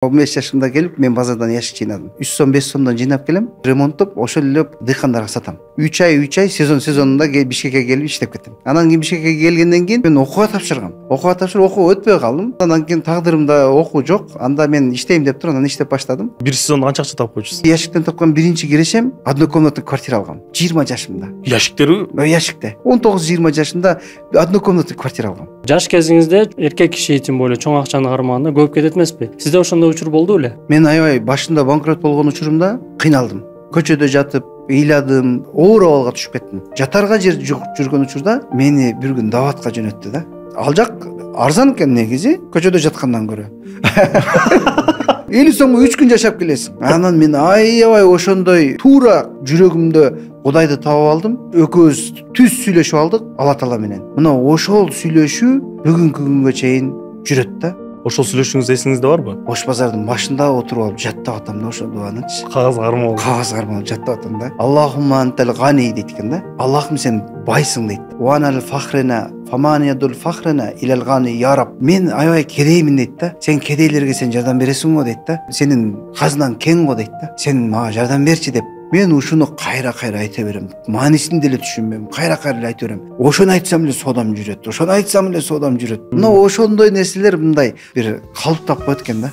15 жашымда келип мен базардан ящик жыйнадым. 3 сом 5 сомдон жыйнап келем, ремонттоп ошол эле дыйкандарга сатам. 3 ай сезонунда Бишкекке келип иштеп кеттим. Анан кийин Бишкекке келгенден кийин мен окууга тапшыргам. Окууга тапшырып окуу өтпөй калдым. Андан кийин тагдырымда окуу жок. Анда мен иштейм деп туруп анан иштеп баштадым. Бир сезондо канча акча тапып койчусуз? Ящиктен тапкан биринчи кирешем однокомнатный квартира алгам. 20 жашымда. Ящиктерби? Ящикте. 19-20 жашымда однокомнатный квартира алгам. Жаш кезиңизде эркек киши тем более чоң акчаны кармаганда көп кетет эмеспи? Сизде ошондой учур болду беле? Мен аябай башында банкрот болгон учурумда кыйналдым. Көчөдө жатып, ыйладым, оор абалга түшүп кеттим. Жатарга жер жок жүргөн учурда мени бир күн даватка жөнөттү да. Ал жак арзан экен негизи, көчөдө жаткандан көрө. 50 сомго 3 күн жашап келесиң. Анан мен аябай ошондой туура жүрөгүмдө Кудайды табып алдым. Экөөбүз түз сүйлөшүп алдык Алла Таала менен. Мына ошол сүйлөшүү бүгүнкү күнгө чейин жүрөт да. Ошол сүйлөшүүңүз эсиңизде барбы? Ош базардын башында отуруп алып жаттап атам да ошол дуанычы. Кагаз кармап. Кагаз кармап жаттап атам да. Аллахумма антал гани дейт экен да. Аллахым сен байсың дейт. Ванал фахрена фаманиядул фахрена илал гани я раб. Мен аябай кедеймин дейт да. Сен кедейлерге сен жардам бересиң го дейт да. Сенин казынаң кең го дейт да. Сен мага жардам берчи деп. Мен ушуну кайра айта берем. Маанисин деле түшүнбөйм. Кайра айта берем. Ошону айтсам эле содам жүрөт. Ошону айтсам эле содам жүрөт. Мына ошондой нерселер мындай бир калыптап койт экен да.